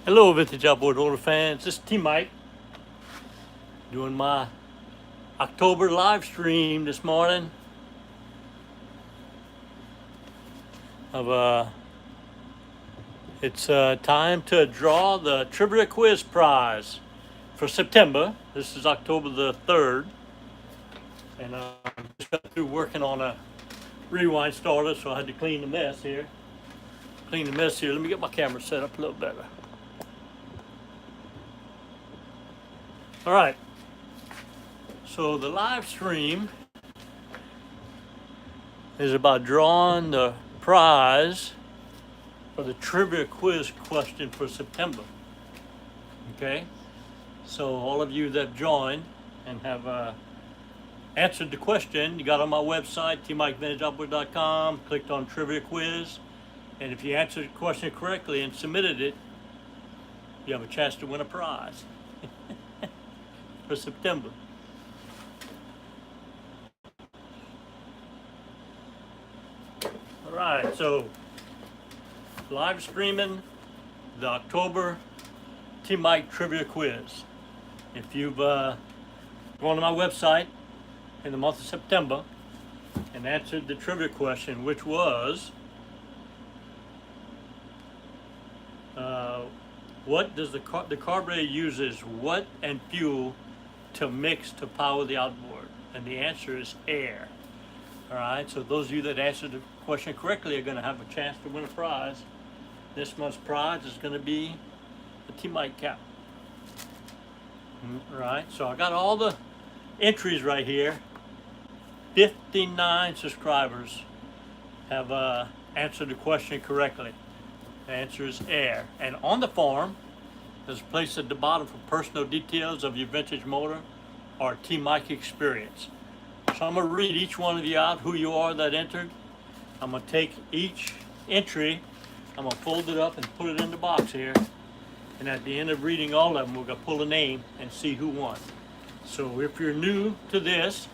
Hello, Vintage Outboard Holder fans. This is T-Mike doing my October live stream this morning of it's time to draw the trivia quiz prize for September. This is October the 3rd, and I just got through working on a rewind starter, so I had to clean the mess here. Let me get my camera set up a little better. All right, so the live stream is about drawing the prize for the trivia quiz question for September. Okay, so all of you that joined and have answered the question, you got on my website, tmikevintageoutboard.com, clicked on trivia quiz, and if you answered the question correctly and submitted it, you have a chance to win a prize for September. All right, so live streaming the October T-Mike Trivia Quiz. If you've gone to my website in the month of September and answered the trivia question, which was, what does the carburetor uses what and fuel to mix to power the outboard? And the answer is air. All right, so those of you that answered the question correctly are going to have a chance to win a prize. This month's prize is going to be a T-Mike cap. All right, so I got all the entries right here. 59 subscribers have answered the question correctly. The answer is air. And on the form, there's a place at the bottom for personal details of your vintage motor or T-Mike experience. So I'm going to read each one of you out, who you are that entered. I'm going to take each entry, I'm going to fold it up and put it in the box here. And at the end of reading all of them, we're going to pull a name and see who won. So if you're new to this,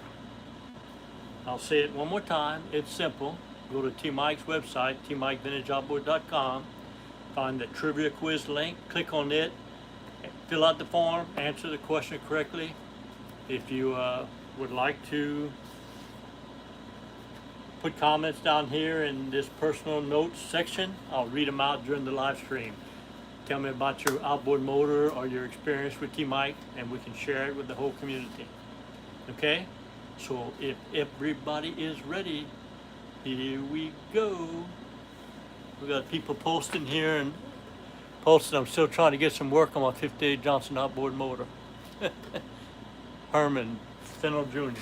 I'll say it one more time. It's simple. Go to T-Mike's website, tmikevintageoutboard.com. Find the trivia quiz link, click on it, fill out the form, answer the question correctly. If you would like to put comments down here in this personal notes section, I'll read them out during the live stream. Tell me about your outboard motor or your experience with T-Mike, and we can share it with the whole community. Okay? So if everybody is ready, here we go. We got people posting here and posting. I'm still trying to get some work on my 58 Johnson outboard motor. Herman Fennell Jr.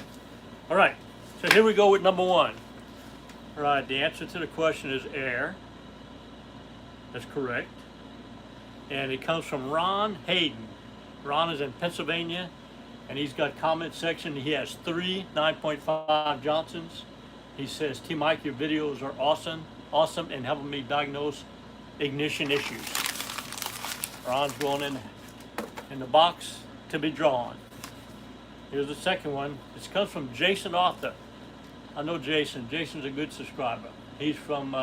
All right, so here we go with number one. All right, the answer to the question is air. That's correct. And it comes from Ron Hayden. Ron is in Pennsylvania, and he's got comment section. He has 3 9.5 Johnsons. He says, T-Mike, your videos are awesome in helping me diagnose ignition issues. Ron's going in the box to be drawn. Here's the second one. This comes from Jason Arthur. I know Jason. Jason's a good subscriber. He's from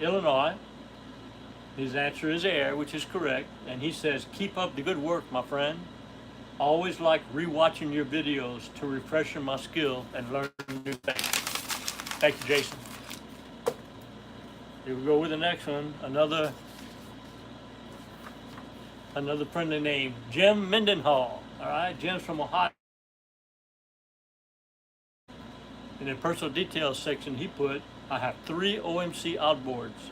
Illinois. His answer is air, which is correct. And he says, keep up the good work, my friend. I always like rewatching your videos to refresh my skill and learn new things. Thank you, Jason. Here we go with the next one. Another friendly name, Jim Mendenhall. All right, Jim's from Ohio. In the personal details section, he put, I have 3 OMC outboards,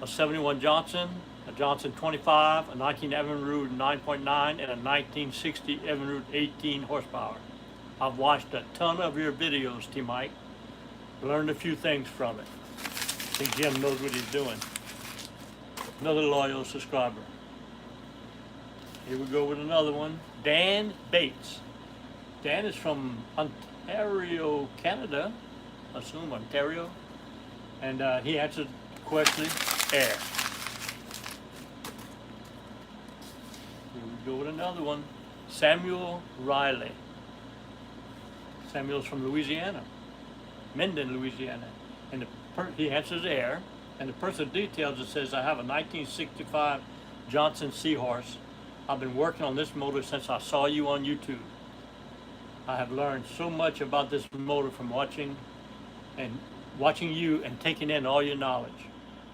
a 71 Johnson, a Johnson 25, a 19 Evinrude 9.9, and a 1960 Evinrude 18 horsepower. I've watched a ton of your videos, T-Mike. Learned a few things from it. I think Jim knows what he's doing. Another loyal subscriber. Here we go with another one. Dan Bates. Dan is from Ontario, Canada. I assume Ontario. And he answered correctly, air. Here we go with another one. Samuel Riley. Samuel's from Louisiana. Minden, Louisiana. And he answers air. And the personal details, it says, I have a 1965 Johnson Seahorse. I've been working on this motor since I saw you on YouTube. I have learned so much about this motor from watching you and taking in all your knowledge.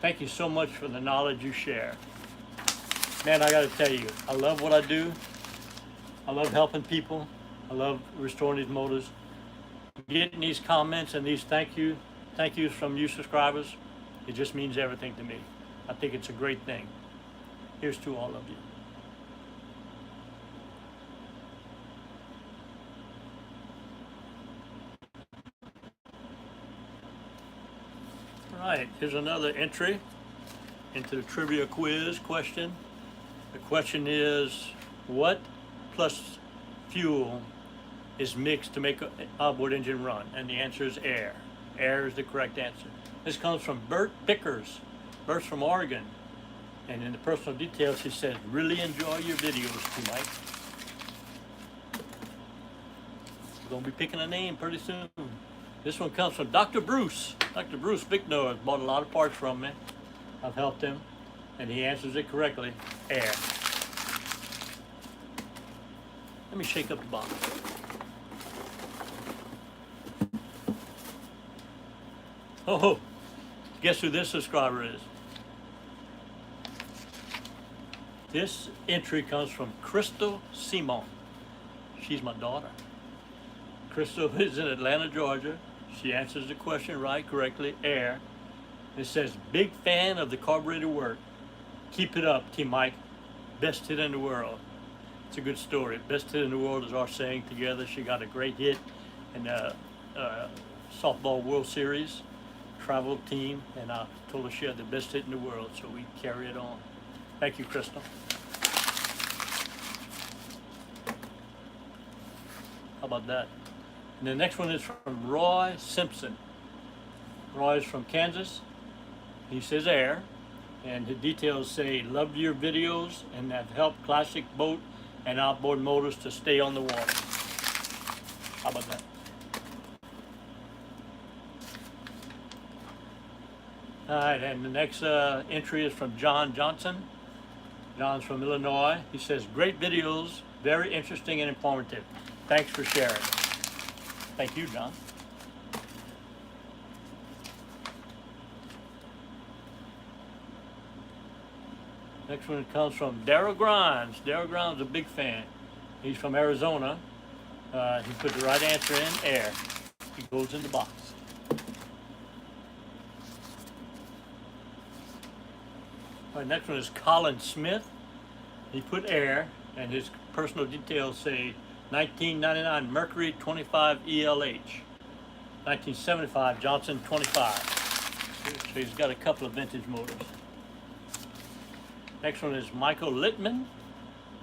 Thank you so much for the knowledge you share. Man, I gotta tell you, I love what I do. I love helping people. I love restoring these motors. Getting these comments and these thank yous from you subscribers, it just means everything to me. I think it's a great thing. Here's to all of you. All right, here's another entry into the trivia quiz question. The question is, what plus fuel is mixed to make an outboard engine run? And the answer is air. Air is the correct answer. This comes from Bert Pickers. Bert's from Oregon. And in the personal details, he says, really enjoy your videos too, Mike. We're going to be picking a name pretty soon. This one comes from Dr. Bruce. Dr. Bruce Bicknor has bought a lot of parts from me. I've helped him, and he answers it correctly. Air. Let me shake up the box. Oh, guess who this subscriber is? This entry comes from Crystal Simon. She's my daughter. Crystal is in Atlanta, Georgia. She answers the question correctly, air. It says, big fan of the carburetor work. Keep it up, Team Mike. Best hit in the world. It's a good story. Best hit in the world is our saying together. She got a great hit in the softball World Series travel team, and I told her she had the best hit in the world, so we carry it on. Thank you, Crystal. How about that? And the next one is from Roy Simpson. Roy is from Kansas. He says air, and the details say, love your videos and have helped classic boat and outboard motors to stay on the water. How about that? All right, and the next entry is from John Johnson. John's from Illinois. He says, great videos, very interesting and informative. Thanks for sharing. Thank you, John. Next one comes from Daryl Grimes. Daryl Grimes is a big fan. He's from Arizona. He put the right answer in, air. He goes in the box. All right, next one is Colin Smith. He put air, and his personal details say 1999 Mercury 25 ELH, 1975 Johnson 25. So he's got a couple of vintage motors. Next one is Michael Littman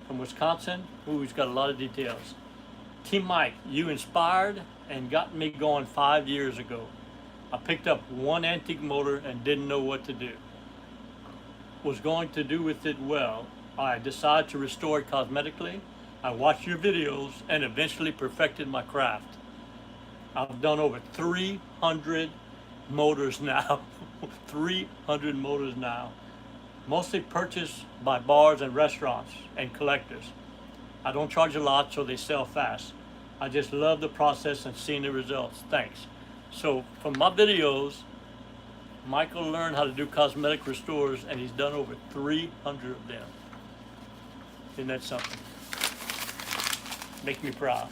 from Wisconsin. Ooh, he's got a lot of details. Team Mike, you inspired and got me going 5 years ago. I picked up one antique motor and didn't know what to do. Was going to do with it well. I decided to restore it cosmetically. I watched your videos and eventually perfected my craft. I've done over 300 motors now. 300 motors now. Mostly purchased by bars and restaurants and collectors. I don't charge a lot, so they sell fast. I just love the process and seeing the results. Thanks. So from my videos, Michael learned how to do cosmetic restores, and he's done over 300 of them. Isn't that something? Make me proud.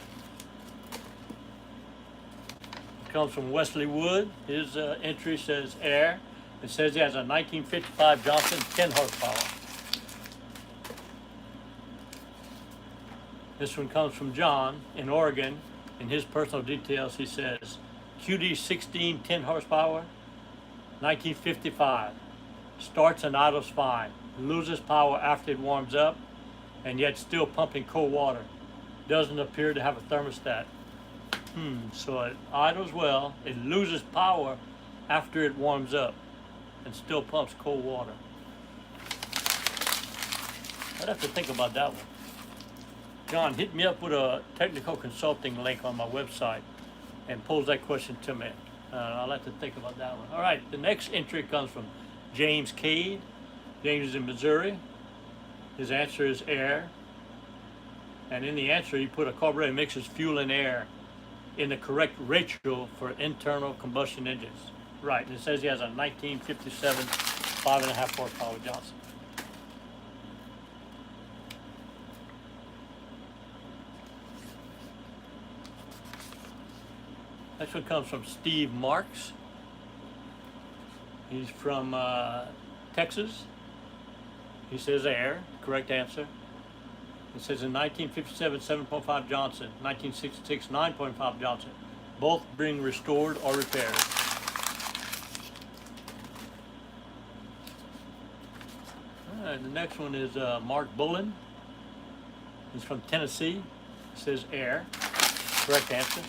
It comes from Wesley Wood. His entry says air. It says he has a 1955 Johnson 10 horsepower. This one comes from John in Oregon. In his personal details, he says QD16 10 horsepower, 1955. Starts and idles fine. Loses power after it warms up, and yet still pumping cold water. Doesn't appear to have a thermostat. So it idles well. It loses power after it warms up and still pumps cold water. I'd have to think about that one. John, hit me up with a technical consulting link on my website and pose that question to me. I'll have to think about that one. All right, the next entry comes from James Cade. James is in Missouri. His answer is air. And in the answer, he put a carburetor mixes fuel and air in the correct ratio for internal combustion engines. Right, and it says he has a 1957 5.5 horsepower Johnson. Next one comes from Steve Marks. He's from Texas. He says air, correct answer. It says in 1957, 7.5 Johnson, 1966, 9.5 Johnson. Both being restored or repaired. All right, the next one is Mark Bullen. He's from Tennessee. It says air, correct answer.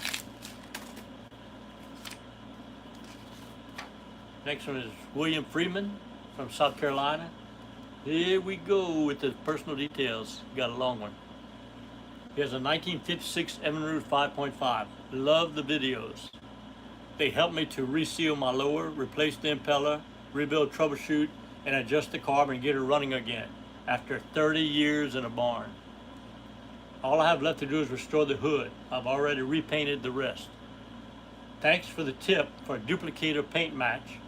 Next one is William Freeman from South Carolina. Here we go with the personal details. Got a long one. He has a 1956 Evinrude 5.5. Love the videos. They helped me to reseal my lower, replace the impeller, rebuild, troubleshoot, and adjust the carb and get her running again after 30 years in a barn. All I have left to do is restore the hood. I've already repainted the rest. Thanks for the tip for a duplicator paint match.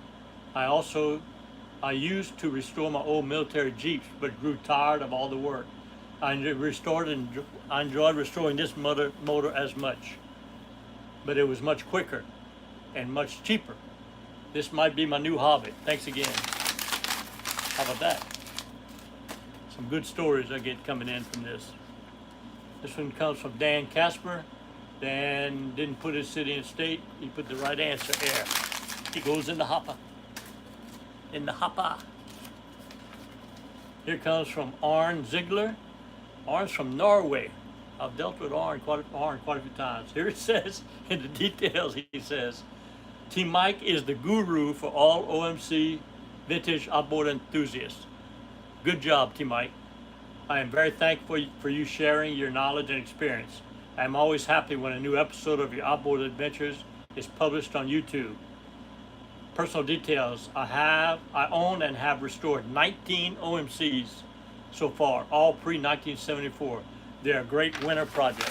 I used to restore my old military Jeeps, but grew tired of all the work. I enjoyed restoring this motor as much, but it was much quicker and much cheaper. This might be my new hobby. Thanks again. How about that? Some good stories I get coming in from this. This one comes from Dan Casper. Dan didn't put his city and state. He put the right answer, air. He goes in the hopper. In the hopper. Here comes from Arne Ziegler. Arne's from Norway. I've dealt with Arne quite a few times. Here it says, in the details, he says, Team Mike is the guru for all OMC vintage outboard enthusiasts. Good job, Team Mike. I am very thankful for you sharing your knowledge and experience. I am always happy when a new episode of your outboard adventures is published on YouTube. Personal details, I own and have restored 19 OMCs so far, all pre-1974. They're a great winter project.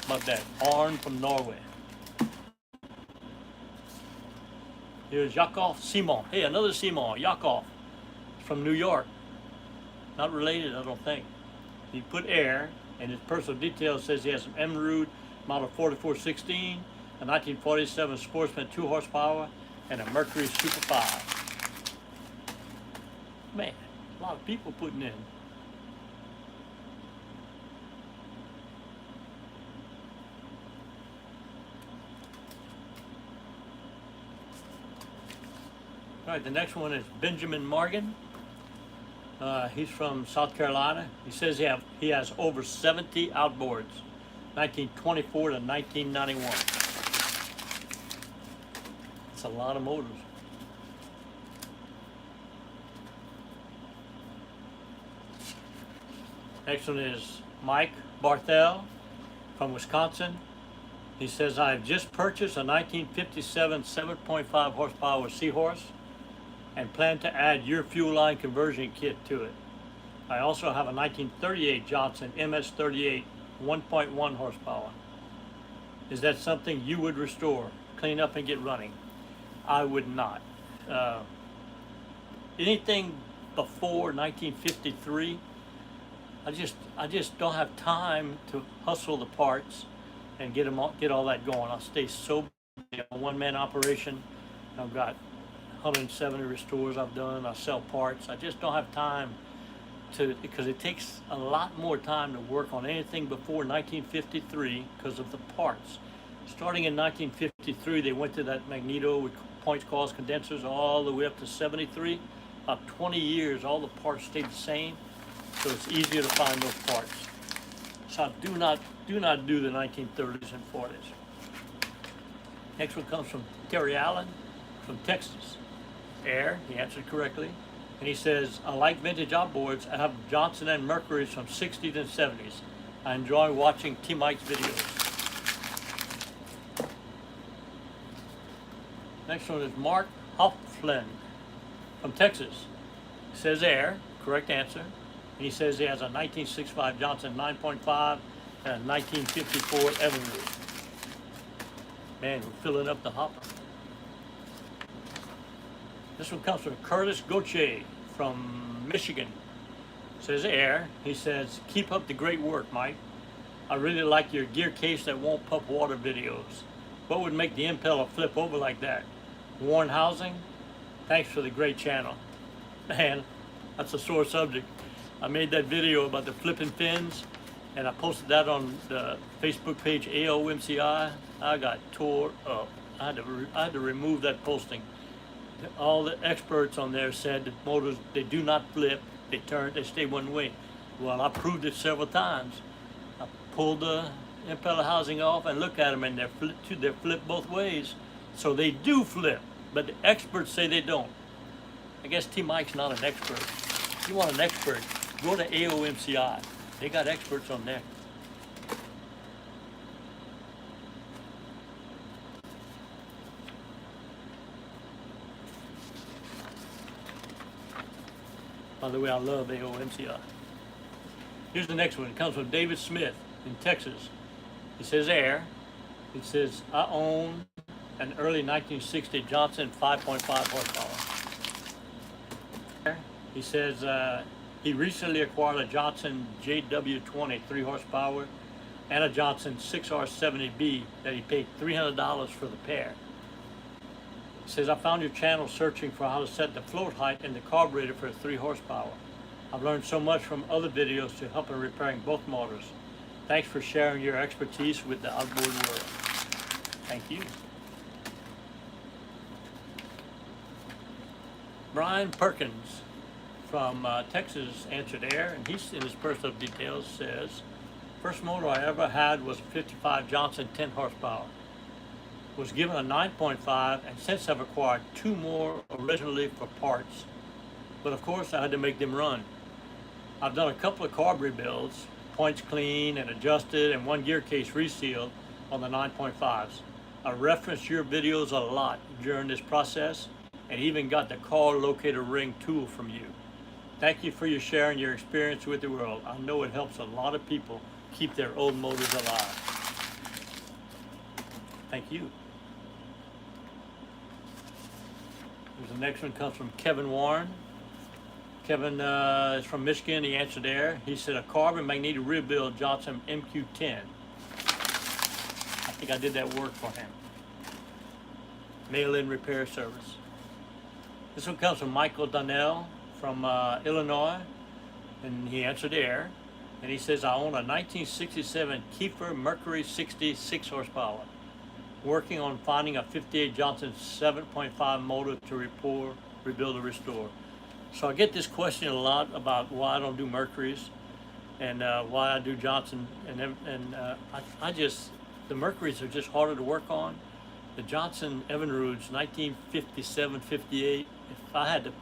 About that, Arne from Norway. Here's Yakov Simon. Hey, another Simon, Yakov, from New York. Not related, I don't think. He put air, and his personal details says he has an Evinrude model 4416, a 1947 Sportsman 2 horsepower, and a Mercury Super 5. Man, a lot of people putting in. All right, the next one is Benjamin Morgan. He's from South Carolina. He says he has over 70 outboards, 1924 to 1991. That's a lot of motors. Next one is Mike Barthel from Wisconsin. He says, I've just purchased a 1957 7.5 horsepower Seahorse and plan to add your fuel line conversion kit to it. I also have a 1938 Johnson MS-38 1.1 horsepower. Is that something you would restore, clean up and get running? I would not. Anything before 1953, I just don't have time to hustle the parts and get all that going. I'll stay so busy. A one-man operation. I've got 170 restores I've done. I sell parts. I just don't have time because it takes a lot more time to work on anything before 1953 because of the parts. Starting in 1953, they went to that magneto with points, coils, condensers all the way up to 73. About 20 years, all the parts stayed the same, so it's easier to find those parts. So I do not do the 1930s and 40s. Next one comes from Terry Allen from Texas. Air, he answered correctly. And he says, I like vintage outboards. I have Johnson and Mercury's from 60s and 70s. I enjoy watching T. Mike's videos. Next one is Mark Hofflin from Texas. He says air, correct answer. And he says he has a 1965 Johnson 9.5 and a 1954 Evinrude. Man, we're filling up the hopper. This one comes from Curtis Gauthier from Michigan. Says air. He says, keep up the great work, Mike. I really like your gear case that won't pump water videos. What would make the impeller flip over like that? Worn housing? Thanks for the great channel. Man, that's a sore subject. I made that video about the flipping fins, and I posted that on the Facebook page AOMCI. I got tore up. I had to remove that posting. All the experts on there said that motors, they do not flip, they turn, they stay one way. Well, I proved it several times. I pulled the impeller housing off and look at them, and they're flipped both ways. So they do flip, but the experts say they don't. I guess T. Mike's not an expert. If you want an expert, go to AOMCI. They got experts on there. By the way, I love AOMCI. Here's the next one. It comes from David Smith in Texas. He says air. He says, I own an early 1960 Johnson 5.5 horsepower. He says he recently acquired a Johnson JW20 3 horsepower and a Johnson 6R70B that he paid $300 for the pair. He says, I found your channel searching for how to set the float height in the carburetor for 3 horsepower. I've learned so much from other videos to help in repairing both motors. Thanks for sharing your expertise with the outboard world. Thank you. Brian Perkins from Texas answered air, and he's in his personal details says, first motor I ever had was a 55 Johnson 10 horsepower. Was given a 9.5, and since I've acquired 2 more originally for parts, but of course I had to make them run. I've done a couple of carb rebuilds, points clean and adjusted, and 1 gear case resealed on the 9.5s. I referenced your videos a lot during this process, and even got the car locator ring tool from you. Thank you for your sharing your experience with the world. I know it helps a lot of people keep their old motors alive. Thank you. The next one comes from Kevin Warren. Kevin is from Michigan. He answered there. He said a carbon magnetic rebuild Johnson MQ10. I think I did that work for him. Mail-in repair service. This one comes from Michael Donnell from Illinois, and he answered there. And he says, I own a 1967 Kiefer Mercury 60 6 horsepower. Working on finding a 58 Johnson 7.5 motor to rebuild or restore. So I get this question a lot about why I don't do Mercuries and why I do Johnson, the Mercuries are just harder to work on. The Johnson Evinrudes 1957-58, if I had to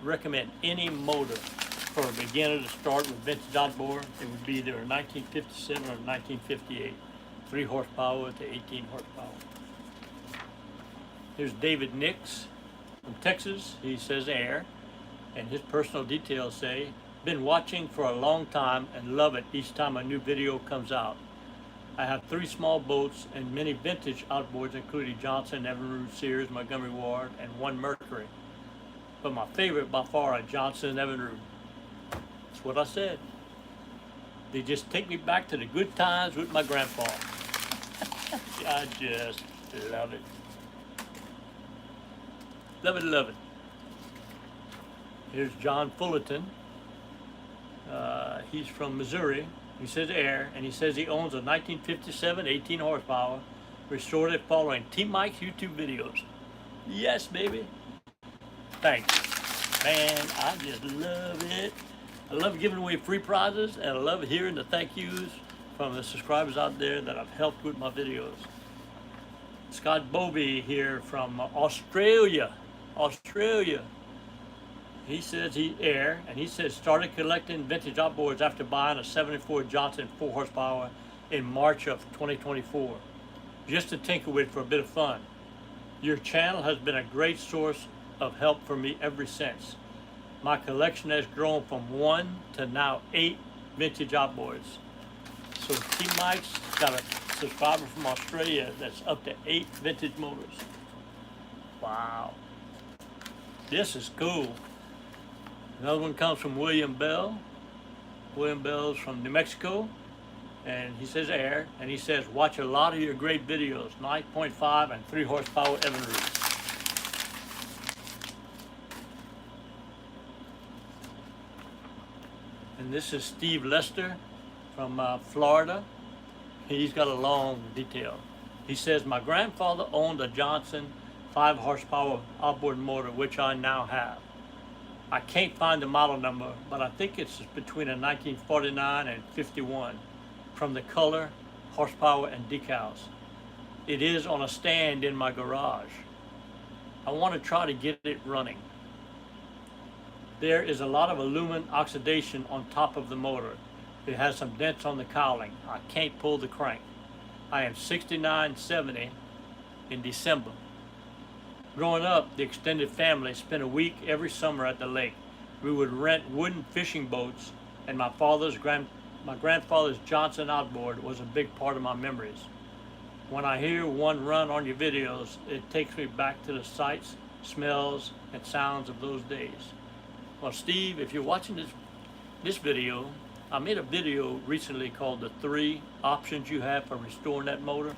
recommend any motor for a beginner to start with Vintage Outboard, it would be either a 1957 or a 1958, 3 horsepower to 18 horsepower. Here's David Nix from Texas. He says air, and his personal details say, been watching for a long time and love it each time a new video comes out. I have 3 small boats and many vintage outboards, including Johnson, Evinrude, Sears, Montgomery Ward, and 1 Mercury. But my favorite by far are Johnson Evinrude. That's what I said. They just take me back to the good times with my grandpa. I just love it. Love it, love it. Here's John Fullerton. He's from Missouri. He says air, and he says he owns a 1957 18 horsepower, restored it following T. Mike's YouTube videos. Yes, baby. Thanks. Man, I just love it. I love giving away free prizes, and I love hearing the thank yous from the subscribers out there that I've helped with my videos. Scott Bovey here from Australia. He says he air, and he says started collecting vintage outboards after buying a 74 Johnson 4 horsepower in March of 2024, just to tinker with for a bit of fun. Your channel has been a great source of help for me ever since. My collection has grown from 1 to now 8 vintage outboards. So T Mike's got a subscriber from Australia that's up to 8 vintage motors. Wow. This is cool. Another one comes from William Bell. William Bell's from New Mexico. And he says air, and he says, watch a lot of your great videos, 9.5 and 3 horsepower Evinrude. And this is Steve Lester from Florida. He's got a long detail. He says, my grandfather owned a Johnson 5 horsepower outboard motor, which I now have. I can't find the model number, but I think it's between a 1949 and 51. From the color, horsepower, and decals. It is on a stand in my garage. I want to try to get it running. There is a lot of aluminum oxidation on top of the motor. It has some dents on the cowling. I can't pull the crank. I am 69-70 in December. Growing up, the extended family spent a week every summer at the lake. We would rent wooden fishing boats, and my grandfather's Johnson outboard was a big part of my memories. When I hear one run on your videos, it takes me back to the sights, smells, and sounds of those days. Well, Steve, if you're watching this video, I made a video recently called the 3 options you have for restoring that motor.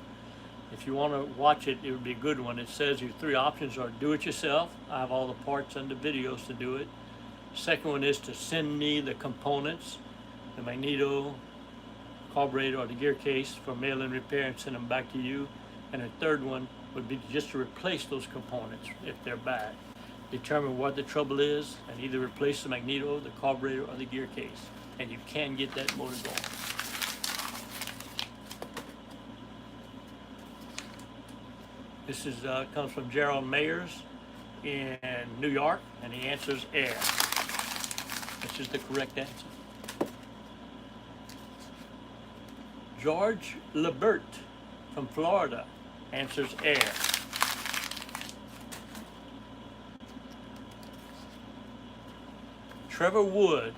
If you want to watch it, it would be a good one. It says your 3 options are do it yourself. I have all the parts and the videos to do it. Second one is to send me the components, the magneto, carburetor, or the gear case for mail-in repair and send them back to you. And the third one would be just to replace those components if they're bad. Determine what the trouble is and either replace the magneto, the carburetor, or the gear case. And you can get that motor going. This is comes from Gerald Mayers in New York, and he answers air. This is the correct answer. George Lebert from Florida answers air. Trevor Wood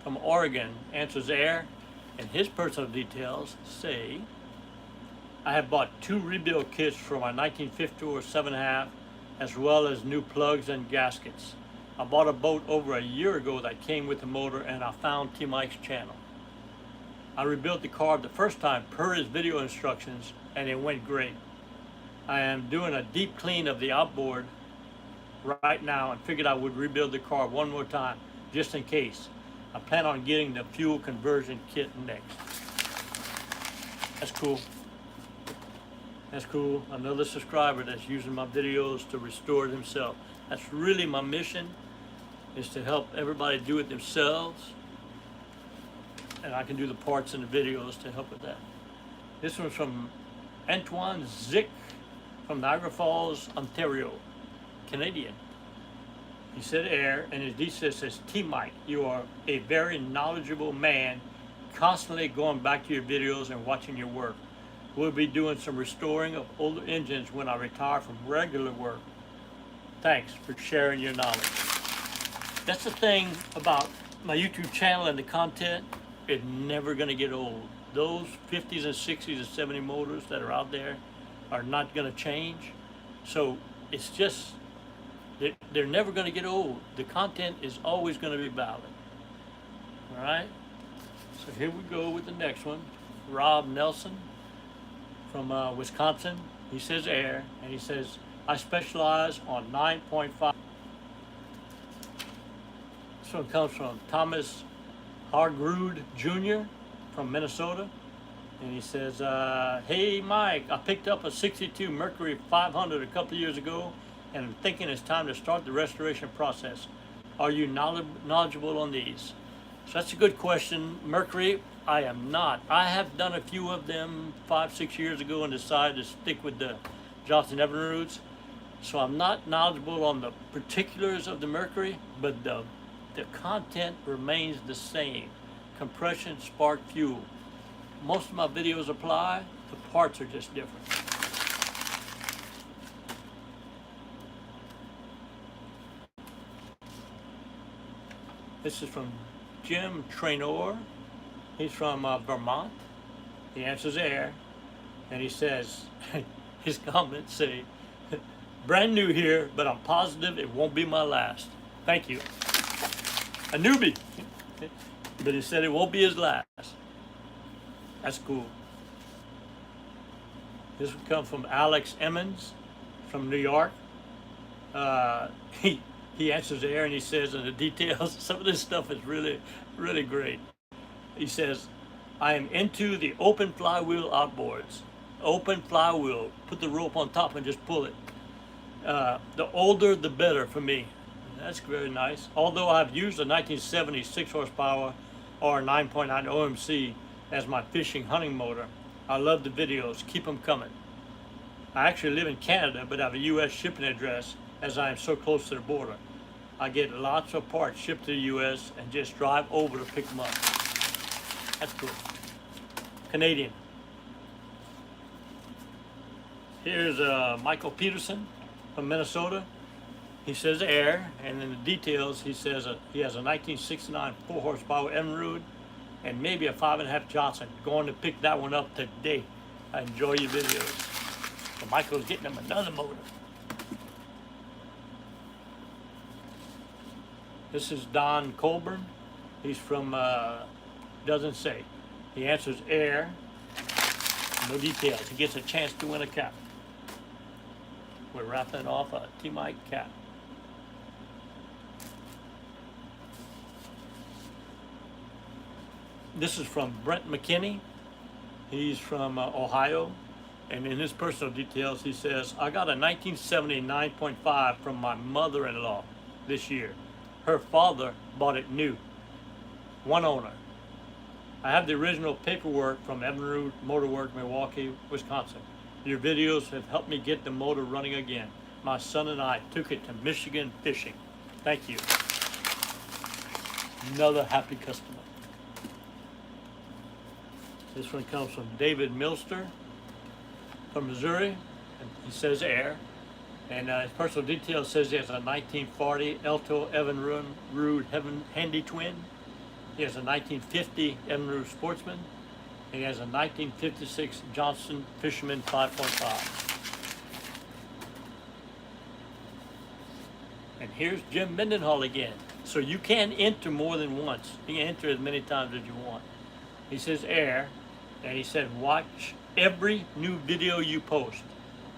from Oregon answers air, and his personal details say, I have bought 2 rebuild kits for my 1954 7.5, as well as new plugs and gaskets. I bought a boat over a year ago that came with the motor, and I found T Mike's channel. I rebuilt the carb the first time per his video instructions, and it went great. I am doing a deep clean of the outboard right now and figured I would rebuild the carb one more time just in case. I plan on getting the fuel conversion kit next. That's cool. That's cool. Another subscriber that's using my videos to restore it himself. That's really my mission, is to help everybody do it themselves. And I can do the parts and the videos to help with that. This one's from Antoine Zick from Niagara Falls, Ontario, Canadian. He said air, and his detail says, T Mike, you are a very knowledgeable man, constantly going back to your videos and watching your work. We'll be doing some restoring of older engines when I retire from regular work. Thanks for sharing your knowledge. That's the thing about my YouTube channel and the content. It's never going to get old. Those 50s and 60s and 70 motors that are out there are not going to change. So it's just, they're never going to get old. The content is always going to be valid. All right? So here we go with the next one. Rob Nelson from Wisconsin. He says air, and he says, I specialize on 9.5. This one comes from Thomas Hargrud Jr. from Minnesota. And he says, hey Mike, I picked up a 62 Mercury 500 a couple of years ago, and I'm thinking it's time to start the restoration process. Are you knowledgeable on these? So that's a good question. Mercury, I am not. I have done a few of them 5-6 years ago and decided to stick with the Johnson Evinrudes. So I'm not knowledgeable on the particulars of the Mercury, but the content remains the same. Compression, spark, fuel. Most of my videos apply, the parts are just different. This is from Jim Traynor. He's from Vermont. He answers air, and he says, his comments say, brand new here, but I'm positive it won't be my last. Thank you. A newbie, but he said it won't be his last. That's cool. This would come from Alex Emmons from New York. He answers there and he says in the details, some of this stuff is really, really great. He says, I am into the open flywheel outboards. Open flywheel, put the rope on top and just pull it. The older, the better for me. That's very nice. Although I've used a 1970 6 horsepower or 9.9 OMC as my fishing hunting motor, I love the videos. Keep them coming. I actually live in Canada, but I have a U.S. shipping address as I am so close to the border. I get lots of parts shipped to the U.S. and just drive over to pick them up. That's cool. Canadian. Here's Michael Peterson from Minnesota. He says air, and in the details he says he has a 1969 4 horsepower Evinrude and maybe a 5.5 Johnson. Going to pick that one up today. I enjoy your videos. So Michael's getting him another motor. This is Don Colburn. He's from, doesn't say. He answers air, no details. He gets a chance to win a cap. We're wrapping off a T-Mike cap. This is from Brent McKinney. He's from Ohio. And in his personal details, he says, I got a 1970 9.5 from my mother-in-law this year. Her father bought it new. One owner. I have the original paperwork from Evinrude Motorwork, Milwaukee, Wisconsin. Your videos have helped me get the motor running again. My son and I took it to Michigan fishing. Thank you. Another happy customer. This one comes from David Milster from Missouri. And he says air. And his personal details says he has a 1940 Alto Evinrude Handy Twin. He has a 1950 Evinrude Sportsman. And he has a 1956 Johnson Fisherman 5.5. And here's Jim Mendenhall again. So you can enter more than once. You can enter as many times as you want. He says air, and he said watch every new video you post.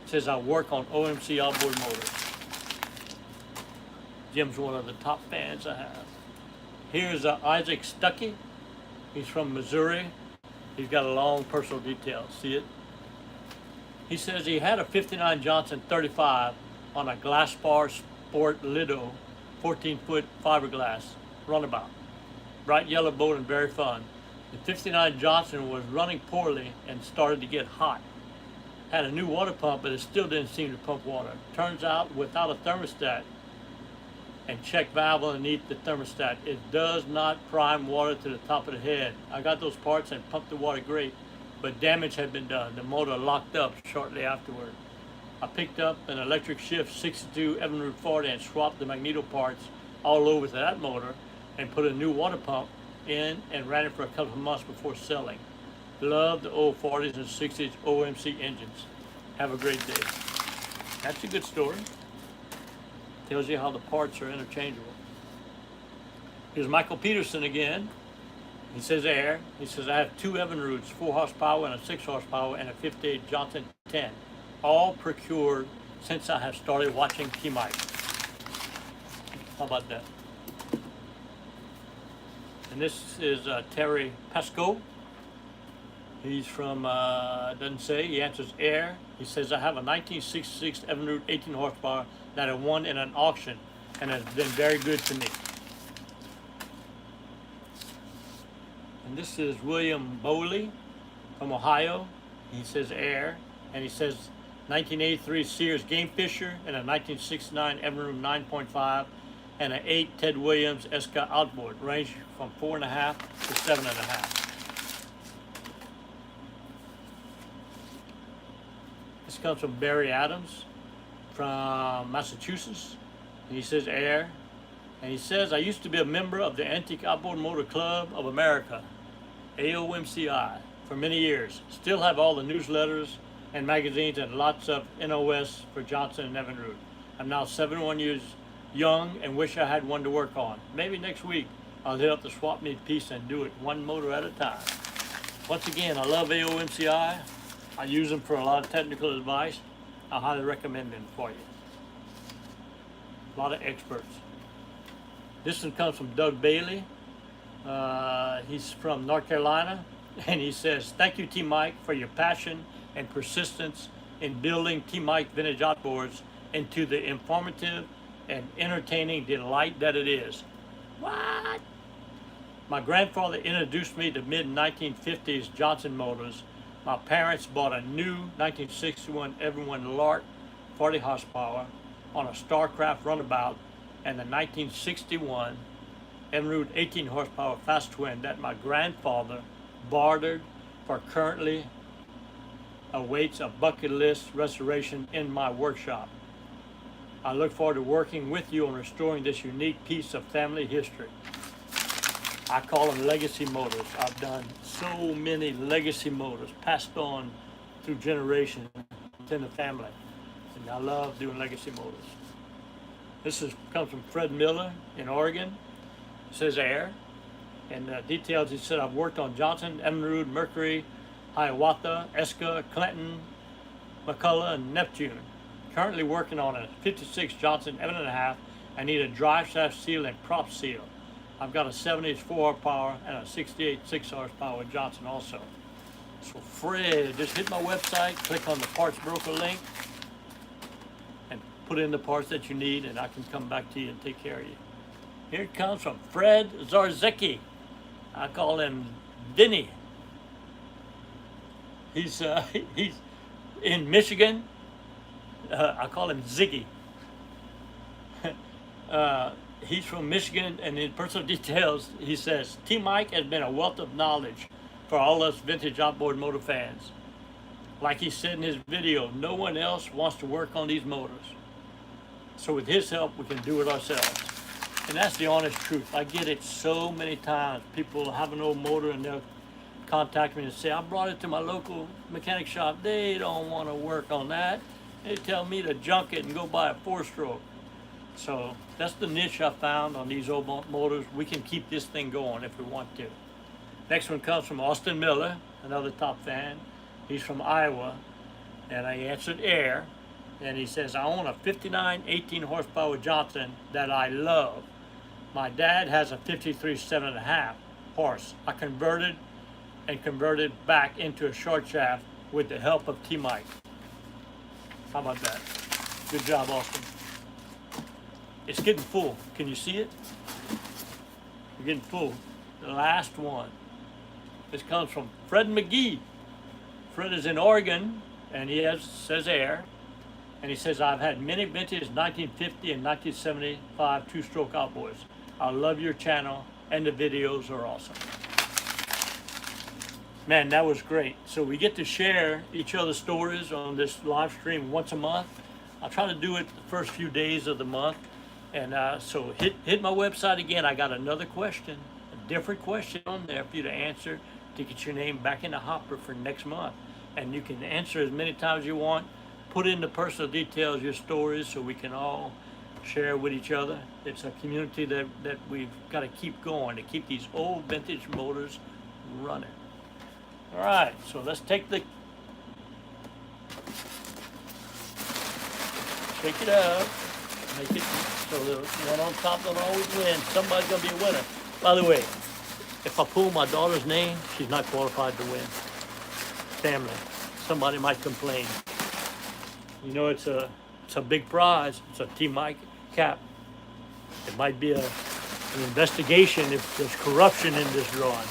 He says I work on OMC outboard motors. Jim's one of the top fans I have. Here's Isaac Stuckey. He's from Missouri. He's got a long personal detail. See it? He says he had a 59 Johnson 35 on a glass bar sport Lido 14-foot fiberglass runabout. Bright yellow boat and very fun. The 59 Johnson was running poorly and started to get hot. Had a new water pump, but it still didn't seem to pump water. Turns out without a thermostat and check valve underneath the thermostat, it does not prime water to the top of the head. I got those parts and pumped the water great, but damage had been done. The motor locked up shortly afterward. I picked up an electric shift 62 Evinrude 40 and swapped the magneto parts all over to that motor and put a new water pump in and ran it for a couple of months before selling. Love the old 40s and 60s OMC engines. Have a great day. That's a good story. Tells you how the parts are interchangeable. Here's Michael Peterson again. He says air. He says I have 2 Evinrudes, 4 horsepower and a 6 horsepower and a 58 Johnson 10. All procured since I have started watching T-Mike. How about that? And this is Terry Pascoe. He's from, doesn't say, he answers air. He says, I have a 1966 Evinrude 18 horsepower that I won in an auction and has been very good to me. And this is William Bowley from Ohio. He says air, and he says 1983 Sears Game Fisher and a 1969 Evinrude 9.5 and an 8 Ted Williams Esca outboard, range from 4.5 to 7.5. This comes from Barry Adams from Massachusetts. And he says air, And he says, I used to be a member of the Antique Outboard Motor Club of America, AOMCI, for many years. Still have all the newsletters and magazines and lots of NOS for Johnson Evinrude. I'm now 71 years young and wish I had one to work on. Maybe next week I'll hit up the swap meet piece and do it one motor at a time. Once again, I love AOMCI. I use them for a lot of technical advice. I highly recommend them for you. A lot of experts. This one comes from Doug Bailey. He's from North Carolina, and he says, thank you, T. Mike, for your passion and persistence in building T. Mike Vintage Outboards into the informative and entertaining delight that it is. What? My grandfather introduced me to mid-1950s Johnson motors. My parents bought a new 1961 Everyone Lark 40 horsepower on a Starcraft runabout and the 1961 Evinrude 18 horsepower fast twin that my grandfather bartered for currently awaits a bucket list restoration in my workshop. I look forward to working with you on restoring this unique piece of family history. I call them legacy motors. I've done so many legacy motors passed on through generations in the family. And I love doing legacy motors. This comes from Fred Miller in Oregon. It says air. And details, he said, I've worked on Johnson, Evinrude, Mercury, Hiawatha, Eska, Clinton, McCullough, and Neptune. Currently working on a 56 Johnson 11.5. I need a drive shaft seal and prop seal. I've got a 70 4 horsepower and a 68 6 horsepower Johnson also. So Fred, just hit my website, click on the parts broker link, and put in the parts that you need, and I can come back to you and take care of you. Here it comes from Fred Zarzecki. I call him Vinny. He's in Michigan. I call him Ziggy. He's from Michigan, and in personal details, he says, T. Mike has been a wealth of knowledge for all us vintage outboard motor fans. Like he said in his video, no one else wants to work on these motors. So with his help, we can do it ourselves. And that's the honest truth. I get it so many times. People have an old motor and they'll contact me and say, I brought it to my local mechanic shop. They don't want to work on that. They tell me to junk it and go buy a 4-stroke. So that's the niche I found on these old motors. We can keep this thing going if we want to. Next one comes from Austin Miller, another top fan. He's from Iowa, and I answered air. And he says, I own a 59 18 horsepower Johnson that I love. My dad has a 53 7.5 horse. I converted back into a short shaft with the help of T. Mike. How about that? Good job, Austin. It's getting full. Can you see it? We're getting full. The last one. This comes from Fred McGee. Fred is in Oregon, and he says air. And he says, I've had many vintage 1950 and 1975 two-stroke outboards. I love your channel, and the videos are awesome. Man, that was great. So we get to share each other's stories on this live stream once a month. I'll try to do it the first few days of the month. And so hit my website again. I got another question, a different question on there for you to answer to get your name back in the hopper for next month. And you can answer as many times as you want. Put in the personal details, your stories, so we can all share with each other. It's a community that we've got to keep going, to keep these old vintage motors running. All right, so let's take the, shake it up, make it so the one on top don't always win. Somebody's gonna be a winner. By the way, if I pull my daughter's name, she's not qualified to win. Family, somebody might complain. You know, it's a big prize. It's a T. Mike cap. It might be an investigation if there's corruption in this drawing.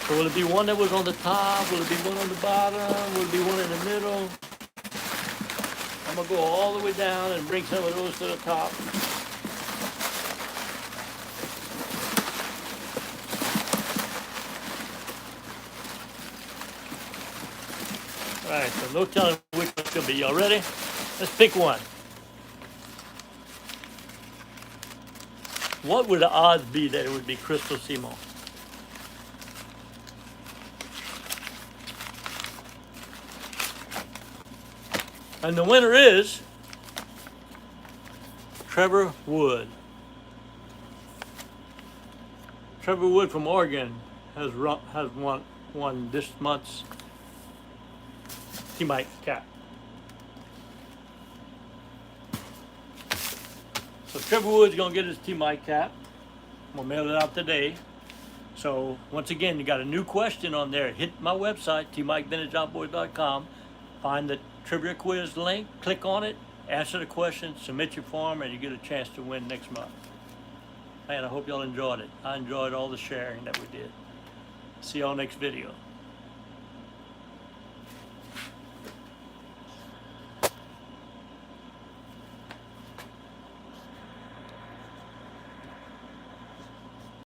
So will it be one that was on the top? Will it be one on the bottom? Will it be one in the middle? I'm gonna go all the way down and bring some of those to the top. All right, so no telling which one's gonna be. Y'all ready? Let's pick one. What would the odds be that it would be Crystal Simo? And the winner is Trevor Wood. Trevor Wood from Oregon has won this month's T-Mike cap. So Trevor Wood's gonna get his T-Mike cap. I'm gonna mail it out today. So once again, you got a new question on there. Hit my website, tmikevintageoutboards.com. Find the trivia quiz link, click on it, answer the question, submit your form, and you get a chance to win next month. Man, I hope y'all enjoyed it. I enjoyed all the sharing that we did. See y'all next video.